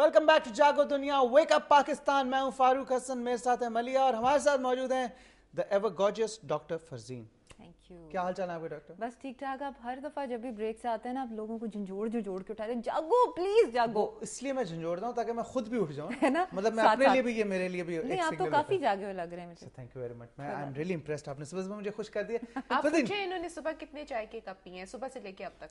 Welcome back to जागो दुनिया wake up Pakistan. मैं हूं फारूक हसन, मेरे साथ है मलिया और हमारे साथ मौजूद हैं the ever gorgeous doctor Farzeen. Thank you. क्या हाल चाल है आपके डॉक्टर? बस ठीक ठाक। आप हर दफा जब भी ब्रेक से आते हैं ना, आप लोगों को झंझोड़ के उठाते हैं, जागो प्लीज जागो। इसलिए मैं झंझोड़ता हूं ताकि मैं खुद भी उठ जाऊं, है ना? मतलब मैं अपने लिए भी, ये मेरे लिए भी नहीं, आप तो काफी जागे हुए लग रहे हैं मुझे। Thank you very much. मैं आई एम रियली इम्प्रेस्ड, आपने सुबह मुझे खुश कर दिया। आप पूछे इन्होंने सुबह कितने चाय के कप पिए हैं सुबह से लेके अब तक?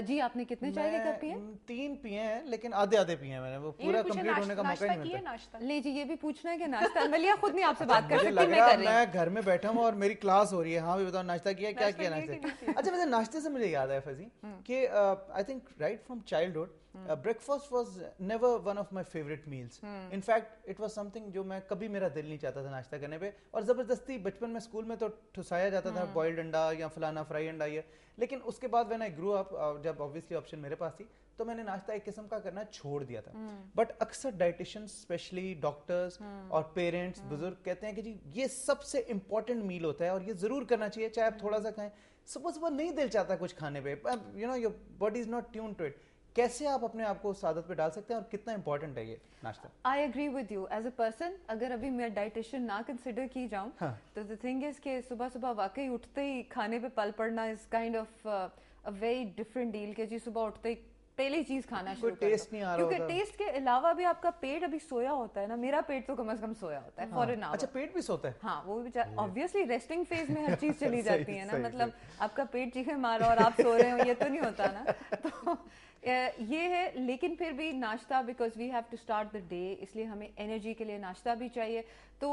जी, आपने कितने चाय के कप पिए? 3 पिए हैं, लेकिन आधे आधे पिए हैं मैंने, वो पूरा कंप्लीट होने का मौका ही नहीं मिलता। ले जी, ये भी पूछना है कि नाश्ता मलिया खुद नहीं आपसे बात कर मुझे सकती, लग मैं रहा कर रही हूं। मैं घर में बैठा हूँ और मेरी क्लास हो रही है। हाँ भी बताओ, नाश्ता किया? क्या किया नाश्ते? अच्छा, वैसे नाश्ते से मुझे याद है फजी कि I think right from childhood breakfast was never won of my favourite meals. In fact it was something जो मैं कभी, मेरा दिल नहीं चाहता था नाश्ता करने पे, और जबरदस्ती बचपन में स्कूल में तो ठुसाया जाता था बॉइल्ड अंडा या फलाना फ्राई अंडा ये। लेकिन उसके बाद व्हेन आई ग्रू अप, जब ऑब्वियसली ऑप्शन मेरे पास थी, तो मैंने नाश्ता एक किस्म का करना छोड़ दिया था। बट अक्सर डाइटिशियंस, स्पेशली डॉक्टर्स और पेरेंट्स, बुजुर्ग कहते हैं कि जी ये सबसे इंपॉर्टेंट मील होता है और ये जरूर करना चाहिए, चाहे आप थोड़ा सा खाएं। सुबह सुबह नहीं दिल चाहता कुछ खाने पे, you know your body is not tune to it. कैसे आप अपने आप को उस आदत पे डाल सकते हैं और कितना इंपॉर्टेंट है ये नाश्ता? I agree with you as a person. अगर अभी मैं डाइटिशियन ना कंसिडर की जाऊं, तो द थिंग इज कि सुबह सुबह वाकई उठते ही खाने पे पल पड़ना is kind of a very different deal के जी सुबह उठते ही पहली चीज खाना शुरू कर टेस्ट नहीं आ रहा, क्योंकि टेस्ट के अलावा भी आपका पेट अभी सोया होता है ना। मेरा पेट तो कम से कम सोया होता है फॉर एन आवर। अच्छा, पेट भी सोता है? हाँ, वो भी ऑब्वियसली रेस्टिंग फेज में हर चीज चली जाती है ना। मतलब आपका पेट चीखे मार रहा और आप सो रहे हो, ये तो नहीं होता ना। तो ये है, लेकिन फिर भी नाश्ता, because we have to start the day, इसलिए हमें एनर्जी के लिए नाश्ता भी चाहिए। तो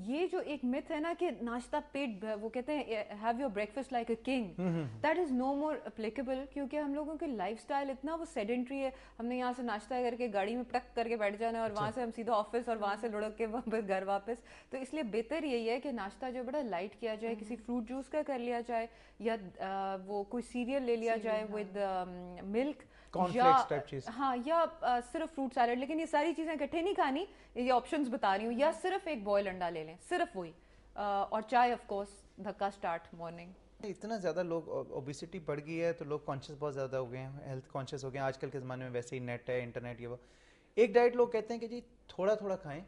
ये जो एक मिथ है ना कि नाश्ता पेट, वो कहते हैं have your breakfast like a king, that is no more applicable, क्योंकि हम लोगों के लाइफस्टाइल इतना वो सेडेंट्री है। हमने यहाँ से नाश्ता करके गाड़ी में पटक करके बैठ जाना है और वहाँ से हम सीधा ऑफिस और वहाँ से लुढ़क के वापस घर वापस। तो इसलिए बेहतर यही है कि नाश्ता जो बड़ा लाइट किया जाए, किसी फ्रूट जूस का कर लिया जाए, या वो कोई सीरियल ले लिया जाए विद मिल्क, हाँ, या सिर्फ फ्रूट सैलेड। लेकिन ये सारी चीजें इकट्ठे नहीं खानी, ये ऑप्शंस बता रही हूँ। या सिर्फ एक बॉयल अंडा ले लें, सिर्फ वही, और चाय ऑफ कोर्स, धक्का स्टार्ट मॉर्निंग। इतना ज्यादा लोग, ओबेसिटी बढ़ गई है तो लोग कॉन्शियस बहुत ज्यादा हो गए हैं, हेल्थ कॉन्शियस हो गए हैं आजकल के जमाने में। वैसे ही नेट है, इंटरनेट, ये वो। एक डाइट लोग कहते हैं कि जी थोड़ा थोड़ा खाएं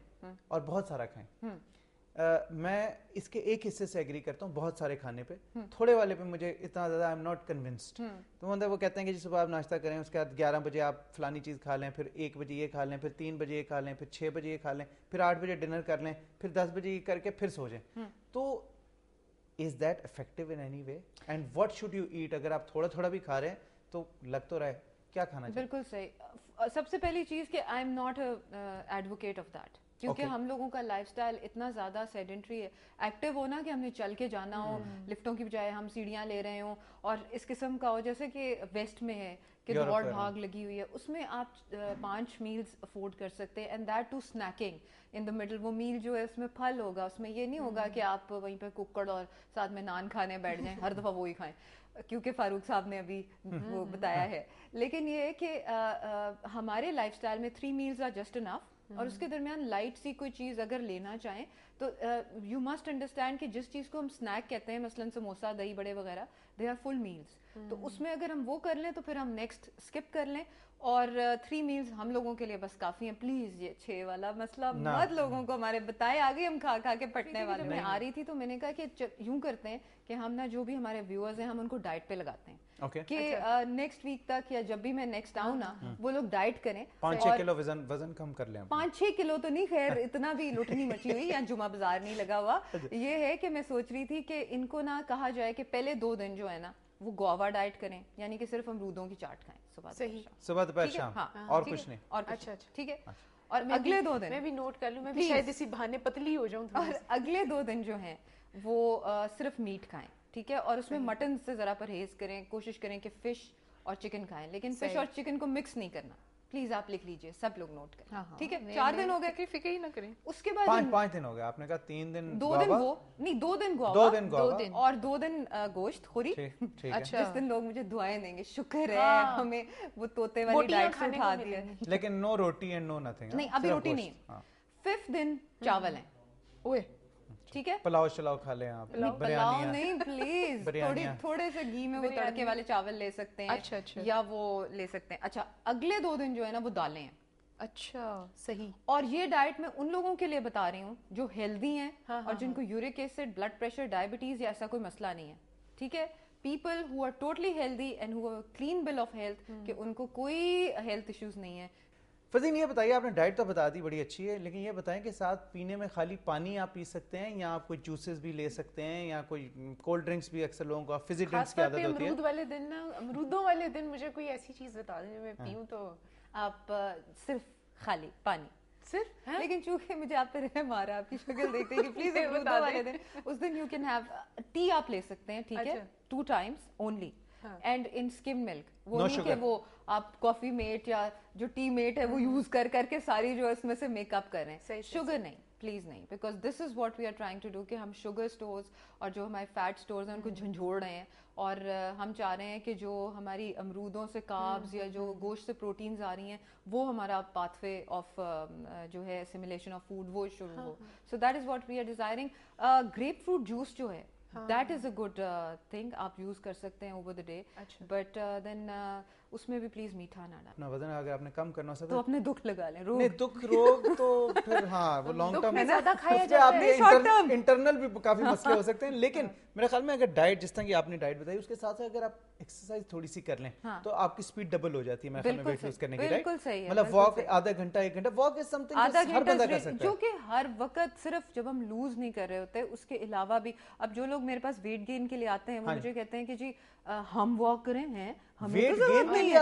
और बहुत सारा खाएं। मैं इसके एक हिस्से से एग्री करता हूँ, बहुत सारे खाने पे। थोड़े वाले पे मुझे इतना ज्यादा आई एम नॉट कन्विंस्ड। तो मतलब वो कहते हैं कि जी सुबह आप नाश्ता करें, उसके बाद 11 बजे आप फलानी चीज़ खा लें, फिर 1 बजे ये खा लें, फिर 3 बजे ये खा लें, फिर 6 बजे ये खा लें, फिर 8 बजे डिनर कर लें, फिर 10 बजे ये करके फिर सो जाएं। तो is that effective in any way, and what should you eat? अगर आप थोड़ा थोड़ा भी खा रहे हैं तो लग तो रहा है, क्या खाना चाहिए? बिल्कुल सही। सबसे पहली चीज कि I am not advocate of that, क्योंकि हम लोगों का लाइफस्टाइल इतना ज्यादा सेडेंट्री है। एक्टिव होना कि हमने चल के जाना हो, लिफ्टों की बजाय हम सीढ़ियां ले रहे हो, और इस किस्म का हो जैसे कि वेस्ट में है कि दौड़ भाग लगी हुई है, उसमें आप 5 मील्स अफोर्ड कर सकते हैं, and that too snacking in the middle. वो मील जो है उसमें फल होगा, उसमें ये नहीं होगा कि आप वहीं पे कुक्कड़ और साथ में नान खाने बैठ जाएं, हर दफा वो ही खाएं, क्योंकि फारूक साहब ने अभी वो बताया है। लेकिन ये है कि हमारे लाइफस्टाइल में 3 मील्स आर जस्ट इनफ, और उसके दरमियान लाइट सी कोई चीज अगर लेना चाहें तो यू मस्ट अंडरस्टैंड कि जिस चीज को हम स्नैक कहते हैं, मसलन समोसा, दही बड़े वगैरह, दे आर फुल मील्स। तो उसमें अगर हम वो कर लें तो फिर हम नेक्स्ट स्किप कर लें, और 3 मील्स हम लोगों के लिए बस काफी है। प्लीज ये 6 वाला मसला मत लोगों को हमारे बताए, आगे हम खा खा के पटने वाले। मैं आ रही थी तो मैंने कहा कि यूं करते हैं कि हम ना, जो भी हमारे व्यूअर्स हैं, हम उनको डाइट पे लगाते हैं कि नेक्स्ट वीक तक, या जब भी मैं नेक्स्ट आऊँ ना, वो लोग डाइट करें, 5-6 किलो वजन कम कर लें। 5-6 किलो तो नहीं, खैर इतना भी लुटनी मची हुई या जुमा बाजार नहीं लगा हुआ। ये है कि मैं सोच रही थी कि इनको ना कहा जाए कि पहले 2 दिन जो है ना वो गुआवा डाइट करें, यानी कि सिर्फ अमरूदों की चाट खाएं सुबह दोपहर शाम, और कुछ नहीं। और अच्छा, ठीक है। और अगले 2 दिन मैं भी नोट कर लूं, मैं भी शायद इसी बहाने पतली हो जाऊं। और अगले 2 दिन जो हैं वो सिर्फ मीट खाएं, ठीक है। और उसमें मटन से जरा परहेज करें, कोशिश करें कि फिश और चिकन खाएं, लेकिन फिश और चिकन को मिक्स नहीं करना। प्लीज आप लिख लीजिए, सब लोग नोट करें, ठीक है। 4 दिन हो गए, फिक्र ही ना करें। उसके बाद 5 दिन हो गए, आपने कहा 3 दिन 2 दिन वो नहीं, 2 दिन गुआवा, 2 दिन और 2 दिन गोश्त खोरी। अच्छा, जिस दिन लोग मुझे दुआएं देंगे, शुक्र है हमें वो तोते वाली डाइट से उठा दिया। लेकिन no roti and no nothing. नहीं, अभी रोटी नहीं। 5th दिन चावल है, ओए ठीक है। पुलाव शलाव खा लें आप, पुलाव नहीं प्लीज, थोड़े से घी में वो तड़के वाले चावल ले सकते हैं, अच्छा। या वो ले सकते हैं। अच्छा, अगले 2 दिन जो है ना वो दालें हैं। اچھا صحیح. اور یہ ڈائٹ میں ان لوگوں کے لیے بتا رہی ہوں جو ہیلدی ہیں اور جن کو uric acid, blood pressure, diabetes یا ایسا کوئی مسئلہ نہیں ہے, ٹھیک ہے. People who are totally healthy and who are clean bill of health, کہ ان کو کوئی ہیلتھ ایشوز نہیں ہے. فزین یہ بتائیے, آپ نے ڈائٹ تو بتا دی بڑی اچھی ہے, لیکن یہ بتائیں کہ ساتھ پینے میں خالی پانی آپ پی سکتے ہیں یا آپ کوئی جوسز بھی لے سکتے ہیں یا کوئی کولڈ ڈرنکس بھی؟ اکثر لوگوں کو فزی ڈرنکس کی عادت ہوتی ہے. امرود والے دن نا, امرودوں والے دن مجھے کوئی ایسی چیز بتا دیں جو میں پیوں تو. آپ صرف خالی پانی صرف, لیکن چونکہ مجھے آپ پہ رحم آ رہا ہے آپ کی شکل دیکھتے ہیں کہ پلیز امرودوں والے دن اس دن یو کین ہیو ٹی, آپ لے سکتے ہیں, ٹھیک ہے, 2 times only, and in skim milk. وہ نہیں کہ وہ آپ کافی میٹ یا جو ٹی میٹ ہے وہ یوز کر کے ساری جو اس میں سے میک اپ کر رہے ہیں. شوگر نہیں, پلیز نہیں, because this is what we are trying to do, کہ ہم شوگر اسٹورز اور جو ہمارے فیٹ اسٹورز ہیں ان کو جھنجھوڑ رہے ہیں, اور ہم چاہ رہے ہیں کہ جو ہماری امرودوں سے کاربز یا جو گوشت سے پروٹینز آ رہی ہیں وہ ہمارا پاتھ وے آف جو ہے اسیمیلیشن آف فوڈ وہ شروع ہو. So that is what we are desiring. Grape fruit juice جو ہے that is a good thing, آپ یوز کر سکتے ہیں over the day, but then اس میں بھی پلیز میٹھا نہ ڈالیں. اپنا وزن اگر آپ نے کم کرنا ہو تو اپنے دکھ لگا لیں, نہیں دکھ روگ تو پھر ہاں وہ لانگ ٹرم میں زیادہ کھایا جاتا ہے, شارٹ ٹرم انٹرنل بھی کافی مسئلے ہو سکتے ہیں. لیکن میرے خیال میں اگر ڈائٹ جس طرح کی آپ نے ڈائٹ بتائی اس کے ساتھ ساتھ اگر آپ ایکسرسائز تھوڑی سی کر لیں تو آپ کی سپیڈ ڈبل ہو جاتی ہے میرے خیال میں ویٹ لوز کرنے کی. بالکل صحیح ہے, مطلب واک آدھا گھنٹہ 1 گھنٹہ واک از سم تھنگ ہر بندہ کر سکتا ہے, جو کہ ہر وقت صرف جب ہم لوز نہیں کر رہے ہوتے, اس کے علاوہ بھی. اب جو لوگ میرے پاس ویٹ گین کے لیے آتے ہیں وہ مجھے کہتے ہیں کہ جی ہم واک کریں ہیں, ہمیں تو ضرورت نہیں ہے,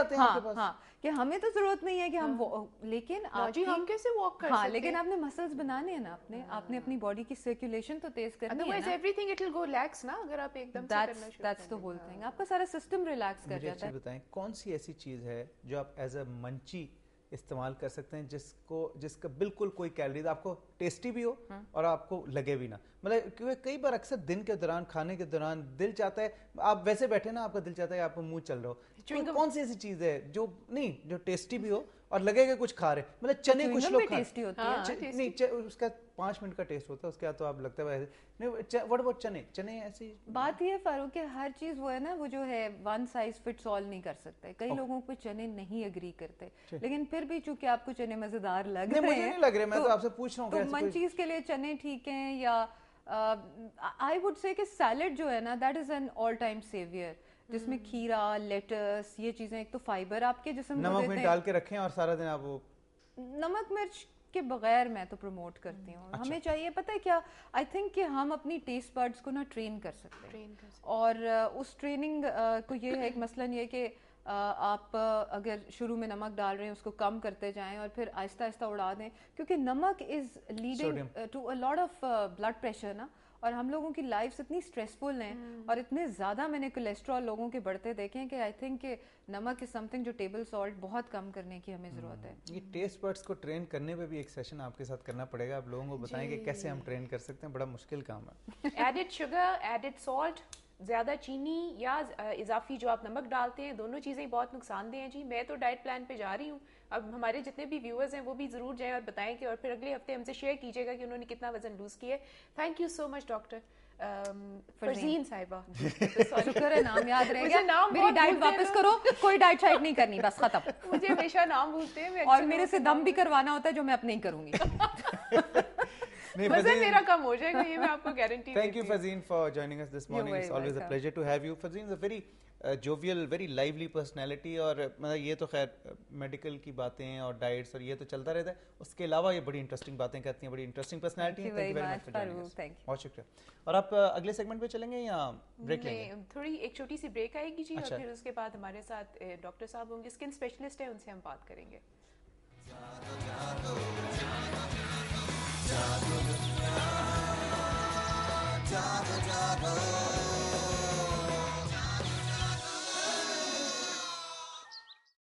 ہاں کہ ہمیں تو ضرورت نہیں ہے کہ ہم, لیکن جی ہم کیسے واک کر ہاں لیکن آپ نے مسلز بنانے ہیں نا, آپ نے اپنی باڈی کی سرکولیشن تو تیز کرنی ہے نا. Every thing it will go relax نا, اگر آپ ایک دم سے کرنا شروع دیٹس دی ہول تھنگ, آپ کا سارا سسٹم ریلیکس کر جاتا ہے. مجھے بتائیں کون سی ایسی چیز ہے جو آپ ایز اے منچی استعمال کر سکتے ہیں جس کا بالکل کوئی کیلریز آپ کو ٹیسٹی بھی ہو اور آپ کو لگے بھی نہ, مطلب کیونکہ کئی بار اکثر دن کے دوران کھانے کے دوران دل چاہتا ہے, آپ ویسے بیٹھے نا آپ کا دل چاہتا ہے آپ کو منہ چل رہا ہو, کون سی ایسی چیز ہے جو نہیں جو ٹیسٹی بھی ہو اور لگے گا کچھ کھا رہے, مطلب چنے کچھ لوگ ٹیسٹی ہوتی ہے, نہیں اس کا 5 منٹ کا ٹیسٹ ہوتا ہے, اس کے بعد تو آپ لگتا ہے وٹ اباؤٹ چنے ایسی بات یہ فاروق کہ ہر چیز وہ ہے نا, وہ جو ہے ون سائز فٹس آل نہیں کر سکتے. کئی لوگوں کو چنے نہیں اگری کرتے, لیکن پھر بھی چونکہ آپ کو چنے مزیدار لگ رہے ہیں, مجھے نہیں لگ رہے, میں تو آپ سے پوچھ رہا ہوں تو من چیز کے لیے چنے ٹھیک ہیں. یا آئی وڈ سے کہ سیلڈ جو ہے نا that is an all time severe, جس میں کھیرا, لیٹس, یہ چیزیں ایک تو فائبر آپ کے جسم کو نمک میں ڈال کے رکھیں اور سارا دن آپ وہ نمک مرچ کے بغیر میں تو پروموٹ کرتی ہوں. ہمیں چاہیے پتہ ہے کیا, آئی تھنک کہ ہم اپنی ٹیسٹ برڈس کو نا ٹرین کر سکتے ہیں, اور اس ٹریننگ کو یہ ہے ایک مثلاً یہ کہ آپ اگر شروع میں نمک ڈال رہے ہیں اس کو کم کرتے جائیں اور پھر آہستہ آہستہ اڑا دیں, کیونکہ نمک is leading to a lot of blood pressure نا, اور ہم لوگوں کی لائفس اتنی اسٹریسفل ہیں اور اتنے زیادہ میں نے کولیسٹرول لوگوں کے بڑھتے دیکھے ہیں کہ آئی تھنک کہ نمک از سم تھنگ جو ٹیبل سالٹ بہت کم کرنے کی ہمیں ضرورت ہے. یہ ٹیسٹ برڈس کو ٹرین کرنے پہ بھی ایک سیشن آپ کے ساتھ کرنا پڑے گا, آپ لوگوں کو بتائیں کہ کیسے ہم ٹرین کر سکتے ہیں, بڑا مشکل کام ہے. ایڈڈ شوگر, ایڈڈ سالٹ, زیادہ چینی یا اضافی جو آپ نمک ڈالتے ہیں, دونوں چیزیں بہت نقصان دہ ہیں. جی میں تو ڈائٹ پلان پہ جا رہی ہوں, اب ہمارے جتنے بھی ویورز ہیں وہ بھی ضرور جائیں اور بتائیں کہ, اور پھر اگلے ہفتے ہم سے شیئر کیجیے گا کہ انہوں نے کتنا وزن لوز کیا ہے. Thank you so much doctor Farzeen صاحبہ, شکر ہے نام یاد رہے گا. میری ڈائٹ واپس کرو, کوئی ڈائٹ شائٹ نہیں کرنی, بس ختم. مجھے ہمیشہ نام بھولتے ہیں, اور میرے سے دم بھی کروانا ہوتا ہے جو میں اب نہیں کروں گی. وزن میرا کم ہو جائے گا, یہ میں آپ کو guarantee. Thank you Fazeen for joining us this morning. It's always a pleasure to have you. Fazeen is a very jovial, very lively personality, اور مطلب یہ تو خیر میڈیکل کی باتیں اور ڈائٹس اور یہ تو چلتا رہتا ہے, اس کے علاوہ یہ بڑی انٹرسٹنگ باتیں کرتی ہیں, بڑی انٹرسٹنگ پرسنالٹی ہے. Thank you very much for joining us. بہت شکریہ. اور آپ اگلے سیگمنٹ پہ چلیں گے یا بریک لیں گے؟ تھوڑی ایک چھوٹی سی بریک آئے گی جی, اور پھر اس کے بعد ہمارے ساتھ ڈاکٹر صاحب ہوں گے, اسکن اسپیشلسٹ ہیں, ان سے ہم بات کریں گے.